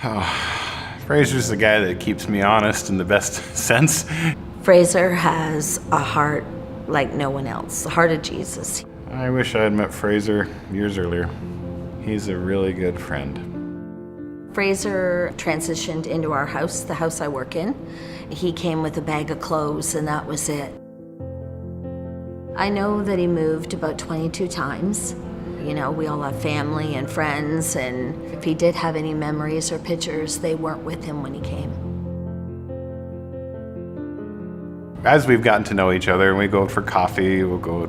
Oh, Fraser's the guy that keeps me honest in the best sense. Fraser has a heart like no one else, the heart of Jesus. I wish I had met Fraser years earlier. He's a really good friend. Fraser transitioned into our house, the house I work in. He came with a bag of clothes and that was it. I know that he moved about 22 times. You know, we all have family and friends, and if he did have any memories or pictures, they weren't with him when he came. As we've gotten to know each other, and we go out for coffee, we'll go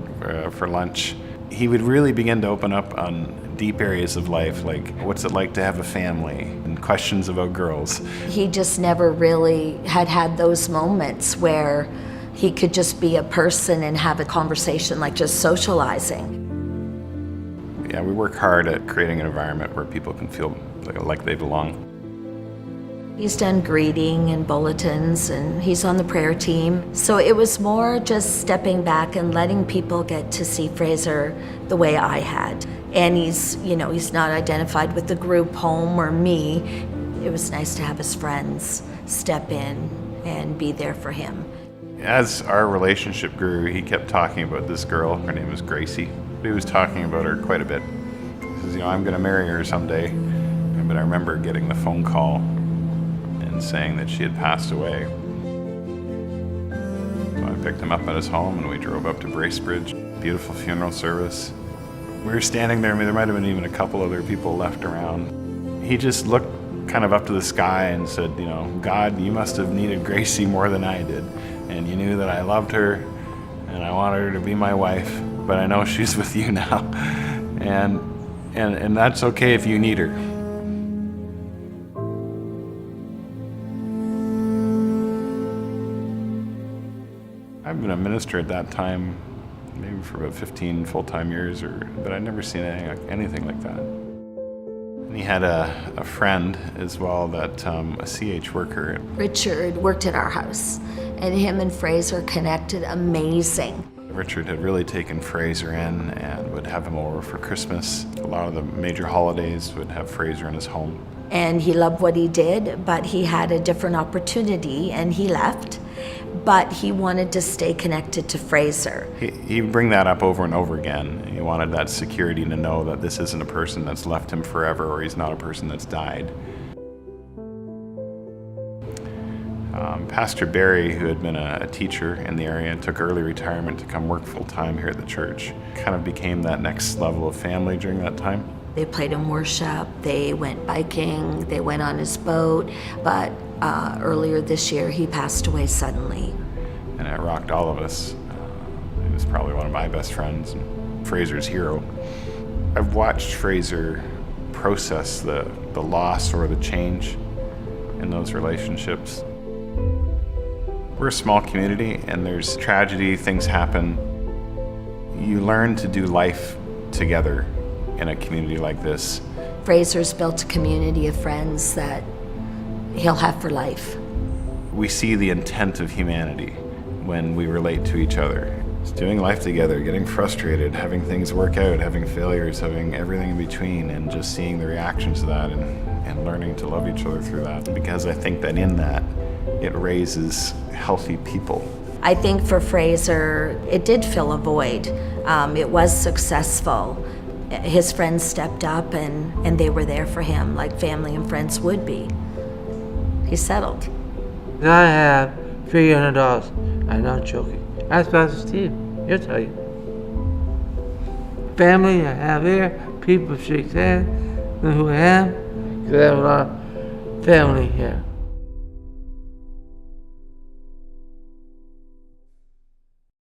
for lunch, he would really begin to open up on deep areas of life, like what's it like to have a family, and questions about girls. He just never really had those moments where he could just be a person and have a conversation, like just socializing. Yeah, we work hard at creating an environment where people can feel like they belong. He's done greeting and bulletins, and he's on the prayer team. So it was more just stepping back and letting people get to see Fraser the way I had. And he's not identified with the group home or me. It was nice to have his friends step in and be there for him. As our relationship grew, he kept talking about this girl. Her name was Gracie. He was talking about her quite a bit. He says, I'm going to marry her someday. But I remember getting the phone call and saying that she had passed away. So I picked him up at his home and we drove up to Bracebridge. Beautiful funeral service. We were standing there, there might have been even a couple other people left around. He just looked kind of up to the sky and said, God, you must have needed Gracie more than I did. And you knew that I loved her and I wanted her to be my wife, but I know she's with you now. And that's okay if you need her. I've been a minister at that time, maybe for about 15 full-time years, but I'd never seen anything like that. And he had a friend as well, that a CH worker. Richard worked at our house, and him and Fraser connected amazing. Richard had really taken Fraser in and would have him over for Christmas. A lot of the major holidays would have Fraser in his home. And he loved what he did, but he had a different opportunity and he left. But he wanted to stay connected to Fraser. He'd bring that up over and over again. He wanted that security to know that this isn't a person that's left him forever, or he's not a person that's died. Pastor Barry, who had been a teacher in the area and took early retirement to come work full-time here at the church, kind of became that next level of family during that time. They played in worship, they went biking, they went on his boat, but earlier this year he passed away suddenly. And it rocked all of us. He was probably one of my best friends and Fraser's hero. I've watched Fraser process the loss or the change in those relationships. We're a small community and there's tragedy, things happen. You learn to do life together in a community like this. Fraser's built a community of friends that he'll have for life. We see the intent of humanity when we relate to each other. It's doing life together, getting frustrated, having things work out, having failures, having everything in between, and just seeing the reactions to that and learning to love each other through that. Because I think that in that, it raises healthy people. I think for Fraser, it did fill a void. It was successful. His friends stepped up and they were there for him like family and friends would be. He settled. I have $300. I'm not joking. Ask Pastor Steve. He'll tell you. Family I have here, people shake hands, know who I am, because I have a lot of family here.